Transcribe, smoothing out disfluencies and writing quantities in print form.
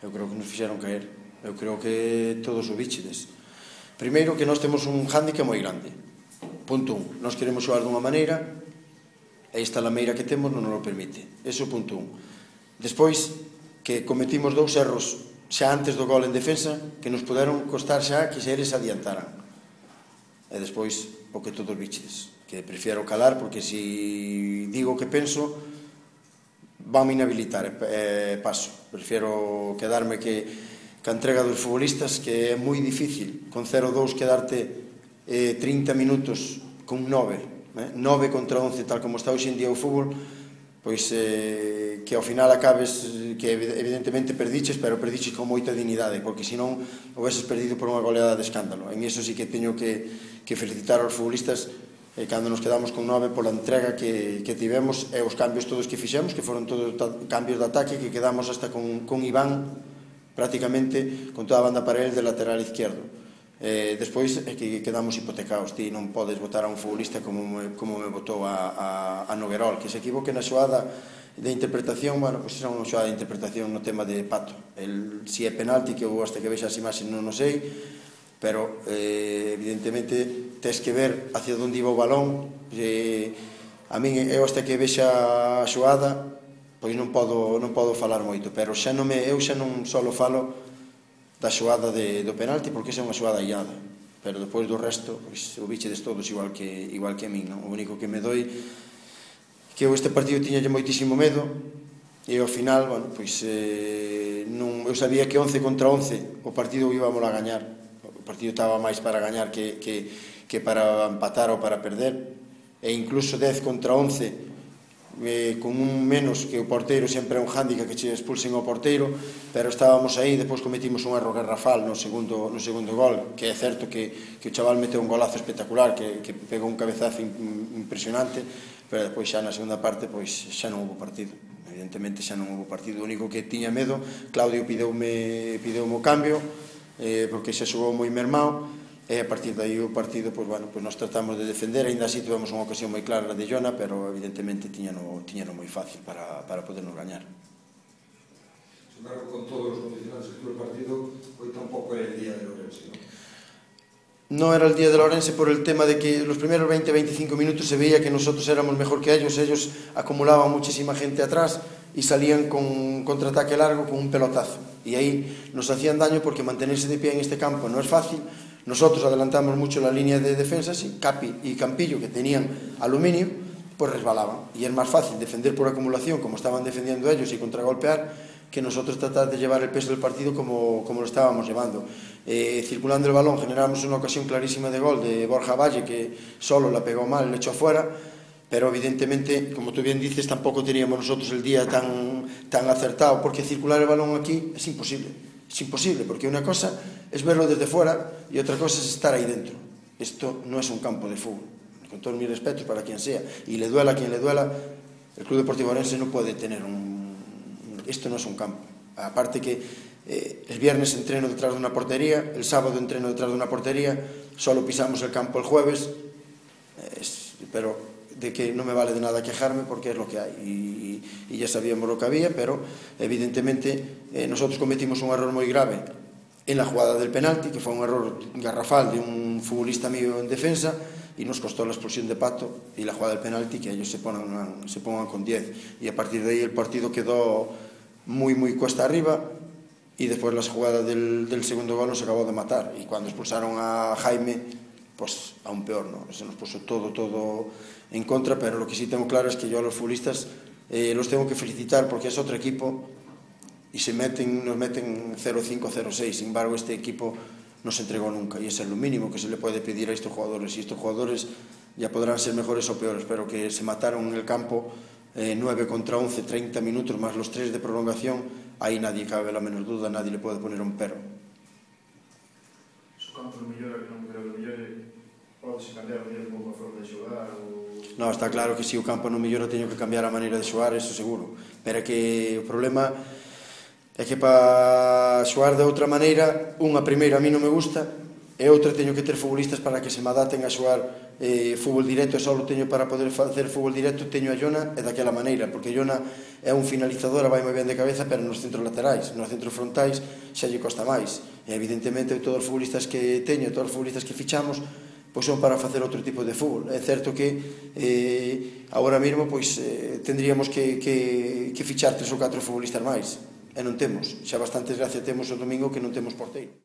eu creo que nos fixeron caer. Eu creo que todos o bichedes. Primeiro, que nós temos un hándicap moi grande. Punto 1, nós queremos xogar dunha maneira e esta lameira que temos non nos lo permite. Eso punto 1. Despois, que cometimos 2 erros xa antes do gol en defensa que nos puderon costar xa que xa eles adiantaran. E despois, o que todos bichedes, que prefiero calar porque se digo o que penso van me inhabilitar e paso. Prefiero quedarme que a entrega dos futbolistas, que é moi difícil con 0-2 quedarte 30 minutos con 9 contra 11 tal como está hoxe en día o fútbol, pois que ao final acabes que evidentemente perdiches, pero perdiches con moita dignidade, porque senón houveses perdido por unha goleada de escándalo. En iso sí que teño que felicitar aos futbolistas cando nos quedamos con 9 pola entrega que tivemos e os cambios todos que fixemos, que foron todos cambios de ataque, que quedamos hasta con Iván prácticamente con toda a banda para el de lateral izquierdo. Despois é que quedamos hipotecados. Ti non podes votar a un futbolista como me votou a Noguerol, que se equivoque na xoada de interpretación. Bueno, pois é unha xoada de interpretación no tema de Pato. Si é penalti, que eu hasta que vexa as imaxes non o sei, pero evidentemente tes que ver hacia onde iba o balón. A min, eu hasta que vexa a xoada, pois non podo falar moito, pero eu xa non só falo da xoada do penalti, porque esa é unha xoada illada, pero depois do resto, pois o bichedes todos igual que a min, non? O único que me doi que eu este partido tiñalle moitísimo medo e ao final, bueno, pois eu sabía que 11 contra 11 o partido íbamos a gañar. O partido estaba máis para gañar que para empatar ou para perder, e incluso 10 contra 11 con un menos, que o porteiro sempre é un hándicap que che expulsen ao porteiro, pero estábamos aí. Depois cometimos un erro garrafal no segundo gol, que é certo que o chaval meteu un golazo espectacular, que pegou un cabezazo impresionante, pero depois xa na segunda parte pois xa non houve partido. Evidentemente xa non houve partido. O único que tiña medo, Claudio pideume o cambio, porque xa xogou moi mermado. E a partir de aí o partido, pois bueno, pois nós tratamos de defender, ainda así tivemos unha ocasión moi clara de Jona, pero evidentemente tiñano moi fácil para podernos gañar. Sin embargo, con todos os condicionantes que tuvo el partido, hoy tampouco era el día de Lorense, ¿no? No era el día de Lorense por el tema de que los primeros 20-25 minutos se veía que nosotros éramos mejor que ellos acumulaban muchísima gente atrás y salían con contraataque largo con un pelotazo, y ahí nos hacían daño porque mantenerse de pie en este campo no es fácil. Nosotros adelantamos mucho la línea de defensas y Capi y Campillo, que tenían aluminio, pues resbalaban. Y es más fácil defender por acumulación, como estaban defendiendo ellos, y contragolpear, que nosotros tratar de llevar el peso del partido como lo estábamos llevando. Circulando el balón generamos una ocasión clarísima de gol de Borja Valle, que solo la pegó mal, le echó afuera, pero evidentemente, como tú bien dices, tampoco teníamos nosotros el día tan acertado, porque circular el balón aquí es imposible. Es imposible, porque una cosa es verlo desde fuera y otra cosa es estar ahí dentro. Esto no es un campo de fútbol, con todos mis respetos para quien sea, y le duela a quien le duela, el Club Deportivo Orense no puede tener esto no es un campo. Aparte que el viernes entreno detrás de una portería, el sábado entreno detrás de una portería, solo pisamos el campo el jueves, pero de que no me vale de nada quejarme porque es lo que hay, y ya sabíamos lo que había, pero evidentemente nosotros cometimos un error moi grave en la jugada del penalti, que fue un error garrafal de un futbolista mío en defensa, y nos costó la expulsión de Pato y la jugada del penalti, que ellos se pongan con 10, y a partir de ahí el partido quedó muy cuesta arriba, y después la jugada del segundo gol nos acabó de matar, y cuando expulsaron a Jaime, pues aún peor, ¿no? Se nos puso todo en contra, pero lo que sí tengo claro es que yo a los futbolistas los tengo que felicitar porque es otro equipo y nos meten 0-5, 0-6. Sin embargo, este equipo no se entregó nunca, y es lo mínimo que se le puede pedir a estos jugadores, y estos jugadores ya podrán ser mejores o peores, pero que se mataron en el campo 9 contra 11, 30 minutos más los 3 de prolongación, ahí nadie cabe la menor duda, nadie le puede poner un pero. Su campo mellora, que non creo que mellore, pode se cambiar un pouco a forma de xogar ou... No, está claro que se o campo non mellora teño que cambiar a maneira de xogar, eso seguro, pero que o problema é que para xogar de outra maneira, unha primeira a mí non me gusta, e outra teño que ter futbolistas para que se me adapten a xogar fútbol directo, e só lo teño para poder facer fútbol directo teño a Jona, e daquela maneira, porque Jona é un finalizador, vai moi ben de cabeza, pero nos centros laterais, nos centros frontais xa lle costa máis, e evidentemente todos os futbolistas que teño, todos os futbolistas que fichamos, pois son para facer outro tipo de fútbol. É certo que agora mesmo pois tendríamos que fichar 3 ou 4 futbolistas máis, e non temos, xa bastante desgracia temos o domingo que non temos porteiro.